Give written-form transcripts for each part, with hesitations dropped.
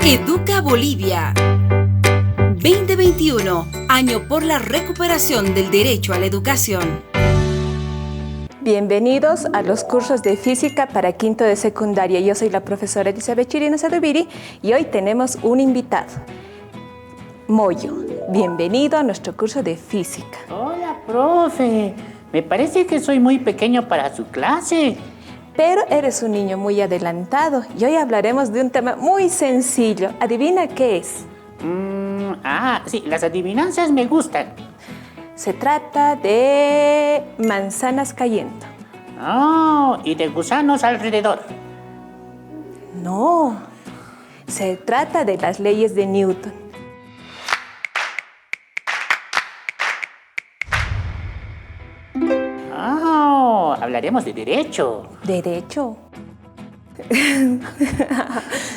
Educa Bolivia. 2021, año por la recuperación del derecho a la educación. Bienvenidos a los cursos de física para quinto de secundaria. Yo soy la profesora Elizabeth Chirino Sadoviri y hoy tenemos un invitado, Moyo. Bienvenido a nuestro curso de física. Hola, profe. Me parece que soy muy pequeño para su clase. Pero eres un niño muy adelantado y hoy hablaremos de un tema muy sencillo. ¿Adivina qué es? Sí, las adivinanzas me gustan. Se trata de manzanas cayendo. Oh, y de gusanos alrededor. No, se trata de las leyes de Newton. Oh, hablaremos de derecho. ¿Derecho?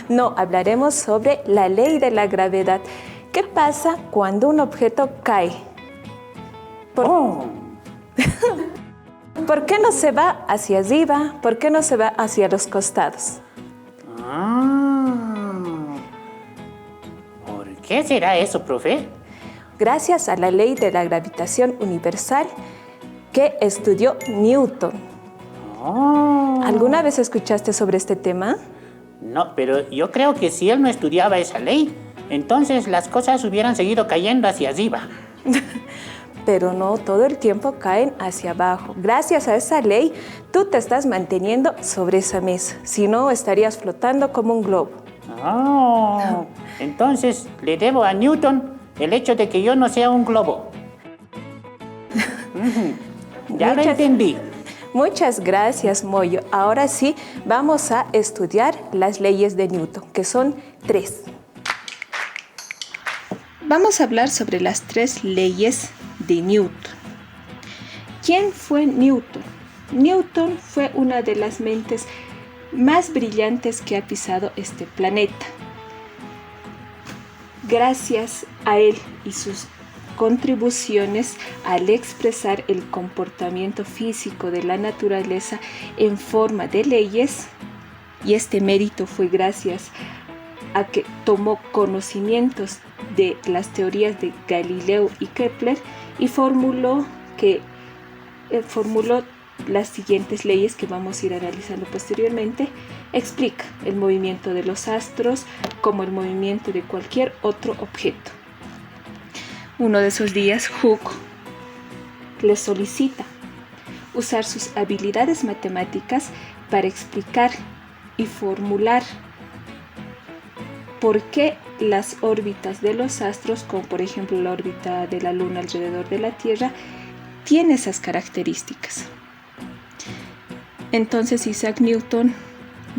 No, hablaremos sobre la ley de la gravedad. ¿Qué pasa cuando un objeto cae? ¿Por qué no se va hacia arriba? ¿Por qué no se va hacia los costados? ¿Por qué será eso, profe? Gracias a la ley de la gravitación universal que estudió Newton. ¿Alguna vez escuchaste sobre este tema? No, pero yo creo que si él no estudiaba esa ley, entonces las cosas hubieran seguido cayendo hacia arriba. Pero no todo el tiempo caen hacia abajo. Gracias a esa ley, tú te estás manteniendo sobre esa mesa. Si no, estarías flotando como un globo. Entonces le debo a Newton el hecho de que yo no sea un globo. Ya lo entendí. Muchas gracias, Moyo. Ahora sí, vamos a estudiar las leyes de Newton, que son 3. Vamos a hablar sobre las 3 leyes de Newton. ¿Quién fue Newton? Newton fue una de las mentes más brillantes que ha pisado este planeta. Gracias a él y sus contribuciones al expresar el comportamiento físico de la naturaleza en forma de leyes, y este mérito fue gracias a que tomó conocimientos de las teorías de Galileo y Kepler y formuló las siguientes leyes que vamos a ir analizando posteriormente. Explica el movimiento de los astros como el movimiento de cualquier otro objeto. Uno de esos días, Hooke le solicita usar sus habilidades matemáticas para explicar y formular por qué las órbitas de los astros, como por ejemplo la órbita de la Luna alrededor de la Tierra, tiene esas características. Entonces Isaac Newton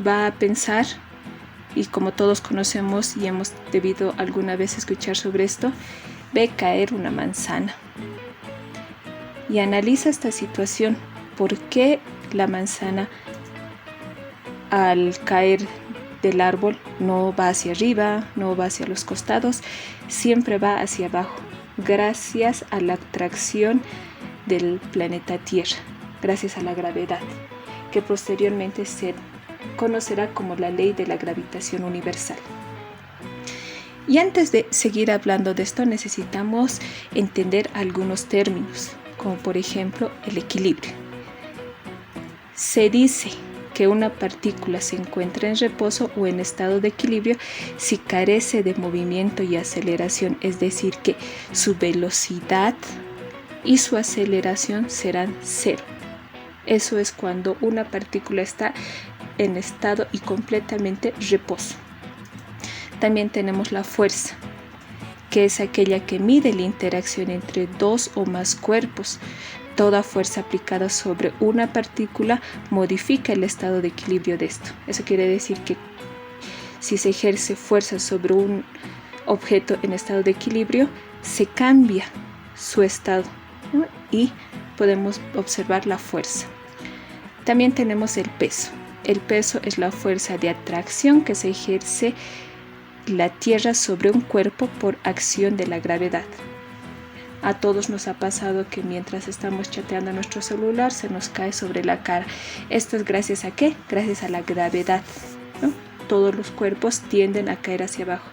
va a pensar, y como todos conocemos y hemos debido alguna vez escuchar sobre esto, ve caer una manzana y analiza esta situación. ¿Por qué la manzana al caer del árbol no va hacia arriba, no va hacia los costados, siempre va hacia abajo? Gracias a la atracción del planeta Tierra, gracias a la gravedad, que posteriormente se conocerá como la ley de la gravitación universal. Y antes de seguir hablando de esto, necesitamos entender algunos términos, como por ejemplo el equilibrio. Se dice que una partícula se encuentra en reposo o en estado de equilibrio si carece de movimiento y aceleración, es decir, que su velocidad y su aceleración serán 0. Eso es cuando una partícula está en estado y completamente reposo. También tenemos la fuerza, que es aquella que mide la interacción entre 2 o más cuerpos. Toda fuerza aplicada sobre una partícula modifica el estado de equilibrio de esto. Eso quiere decir que si se ejerce fuerza sobre un objeto en estado de equilibrio, se cambia su estado, ¿no? Y podemos observar la fuerza. También tenemos el peso. El peso es la fuerza de atracción que se ejerce la Tierra sobre un cuerpo por acción de la gravedad. A todos nos ha pasado que mientras estamos chateando en nuestro celular se nos cae sobre la cara. Esto es gracias a ¿qué? Gracias a la gravedad, ¿no? todos los cuerpos tienden a caer hacia abajo.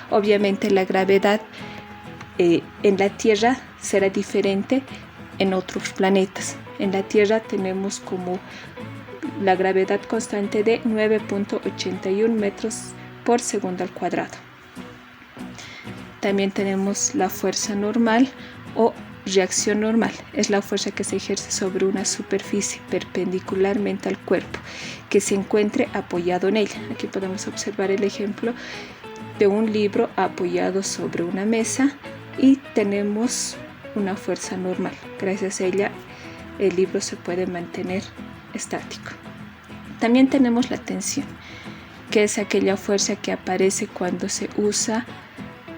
Obviamente la gravedad en la Tierra será diferente en otros planetas. En la Tierra tenemos como la gravedad constante de 9.81 metros por segundo al cuadrado. También tenemos la fuerza normal o reacción normal. Es la fuerza que se ejerce sobre una superficie perpendicularmente al cuerpo que se encuentre apoyado en ella. Aquí podemos observar el ejemplo de un libro apoyado sobre una mesa y tenemos una fuerza normal. Gracias a ella el libro se puede mantener estático. También tenemos la tensión, que es aquella fuerza que aparece cuando se usa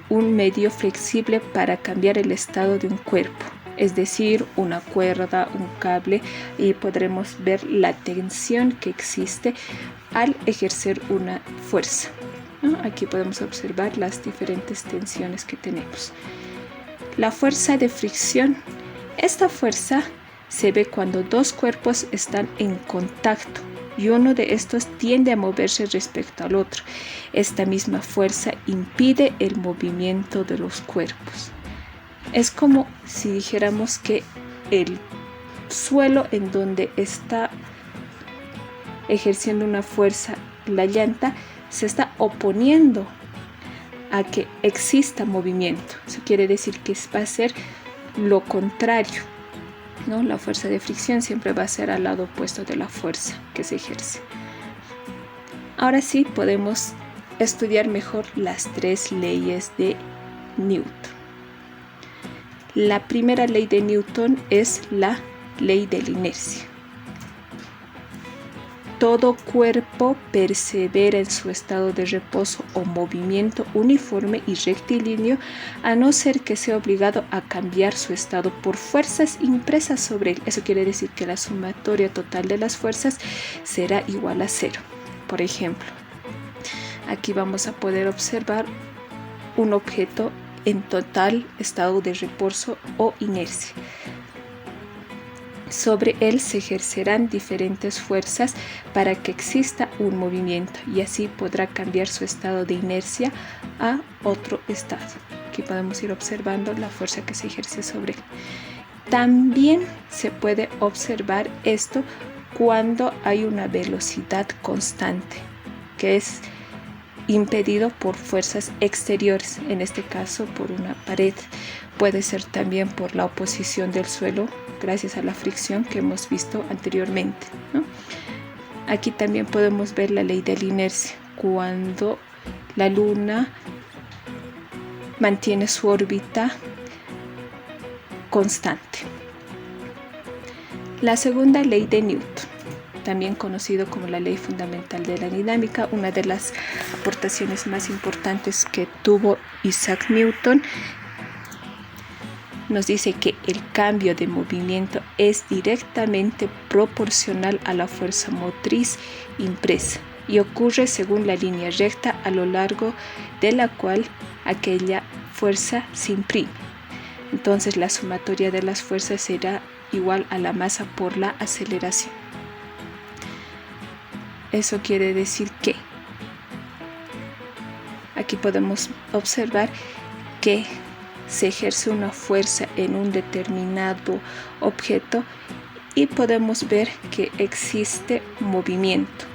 un medio flexible para cambiar el estado de un cuerpo, es decir, una cuerda, un cable, y podremos ver la tensión que existe al ejercer una fuerza, ¿no? Aquí podemos observar las diferentes tensiones que tenemos. La fuerza de fricción. Esta fuerza se ve cuando dos cuerpos están en contacto y uno de estos tiende a moverse respecto al otro. Esta misma fuerza impide el movimiento de los cuerpos. Es como si dijéramos que el suelo en donde está ejerciendo una fuerza la llanta se está oponiendo a que exista movimiento. Eso quiere decir que va a ser lo contrario, ¿no? La fuerza de fricción siempre va a ser al lado opuesto de la fuerza que se ejerce. Ahora sí podemos estudiar mejor las tres leyes de Newton. La primera ley de Newton es la ley de la inercia. Todo cuerpo persevera en su estado de reposo o movimiento uniforme y rectilíneo, a no ser que sea obligado a cambiar su estado por fuerzas impresas sobre él. Eso quiere decir que la sumatoria total de las fuerzas será igual a 0. Por ejemplo, aquí vamos a poder observar un objeto en total estado de reposo o inercia. Sobre él se ejercerán diferentes fuerzas para que exista un movimiento y así podrá cambiar su estado de inercia a otro estado. Aquí podemos ir observando la fuerza que se ejerce sobre él. También se puede observar esto cuando hay una velocidad constante, que es impedido por fuerzas exteriores, en este caso por una pared. Puede ser también por la oposición del suelo, gracias a la fricción que hemos visto anteriormente, ¿no? Aquí también podemos ver la ley de la inercia, cuando la Luna mantiene su órbita constante. La segunda ley de Newton, también conocido como la ley fundamental de la dinámica, una de las aportaciones más importantes que tuvo Isaac Newton, nos dice que el cambio de movimiento es directamente proporcional a la fuerza motriz impresa y ocurre según la línea recta a lo largo de la cual aquella fuerza se imprime. Entonces la sumatoria de las fuerzas será igual a la masa por la aceleración. Eso quiere decir que aquí podemos observar que se ejerce una fuerza en un determinado objeto y podemos ver que existe movimiento.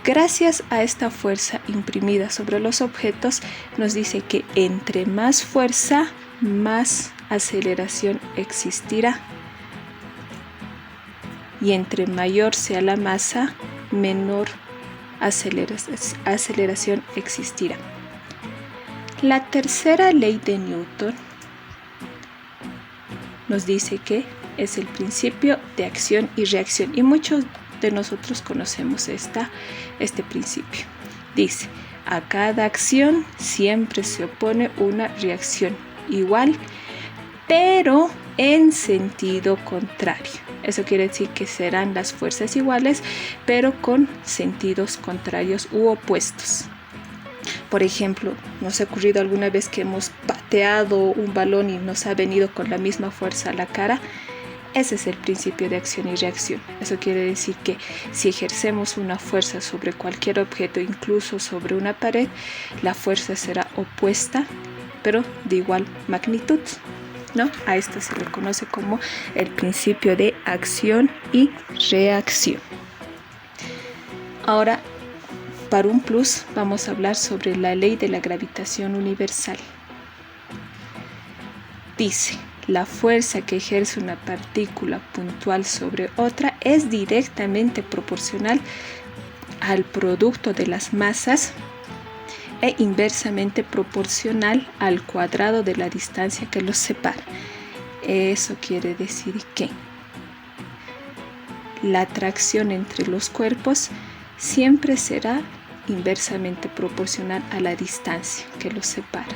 Gracias a esta fuerza imprimida sobre los objetos, nos dice que entre más fuerza, más aceleración existirá. Y entre mayor sea la masa, menor aceleración existirá. La tercera ley de Newton nos dice que es el principio de acción y reacción, y muchos de nosotros conocemos este principio. Dice: a cada acción siempre se opone una reacción igual, pero en sentido contrario. Eso quiere decir que serán las fuerzas iguales, pero con sentidos contrarios u opuestos. Por ejemplo, ¿nos ha ocurrido alguna vez que hemos pateado un balón y nos ha venido con la misma fuerza a la cara? Ese es el principio de acción y reacción. Eso quiere decir que si ejercemos una fuerza sobre cualquier objeto, incluso sobre una pared, la fuerza será opuesta, pero de igual magnitud, ¿no? A esto se le conoce como el principio de acción y reacción. Ahora, para un plus, vamos a hablar sobre la ley de la gravitación universal. Dice: la fuerza que ejerce una partícula puntual sobre otra es directamente proporcional al producto de las masas e inversamente proporcional al cuadrado de la distancia que los separa. Eso quiere decir que la atracción entre los cuerpos siempre será inversamente proporcional a la distancia que los separa.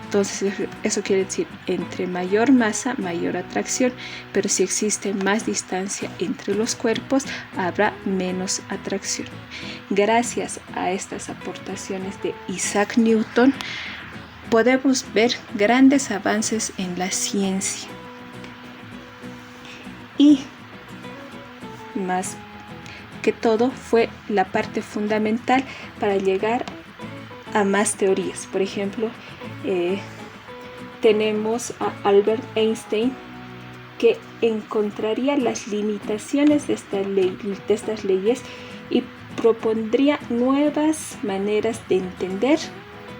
Entonces eso quiere decir, entre mayor masa, mayor atracción, pero si existe más distancia entre los cuerpos, habrá menos atracción. Gracias a estas aportaciones de Isaac Newton, podemos ver grandes avances en la ciencia. Y más que todo fue la parte fundamental para llegar a más teorías. Por ejemplo, tenemos a Albert Einstein, que encontraría las limitaciones de estas leyes y propondría nuevas maneras de entender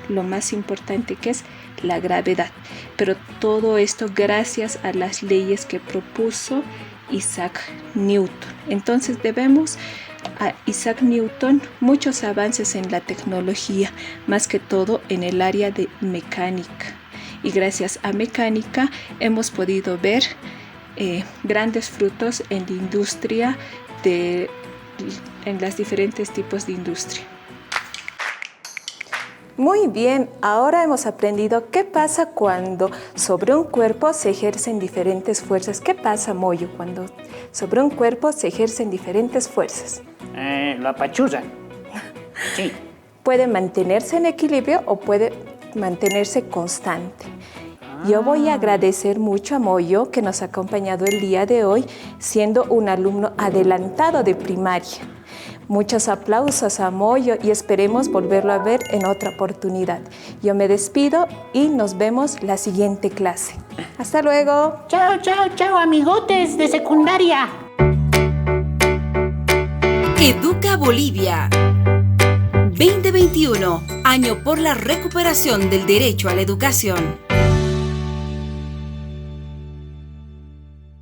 lo más importante, que es la gravedad. Pero todo esto gracias a las leyes que propuso Isaac Newton. Entonces debemos a Isaac Newton muchos avances en la tecnología, más que todo en el área de mecánica. Y gracias a mecánica hemos podido ver grandes frutos en la industria, en los diferentes tipos de industria. Muy bien, ahora hemos aprendido qué pasa cuando sobre un cuerpo se ejercen diferentes fuerzas. ¿Qué pasa, Moyo, cuando sobre un cuerpo se ejercen diferentes fuerzas? Lo apachurran. Sí. Puede mantenerse en equilibrio o puede mantenerse constante. Yo voy a agradecer mucho a Moyo, que nos ha acompañado el día de hoy, siendo un alumno adelantado de primaria. Muchos aplausos a Moyo y esperemos volverlo a ver en otra oportunidad. Yo me despido y nos vemos la siguiente clase. Hasta luego. Chao, chao, chao, amigotes de secundaria. Educa Bolivia 2021, año por la recuperación del derecho a la educación.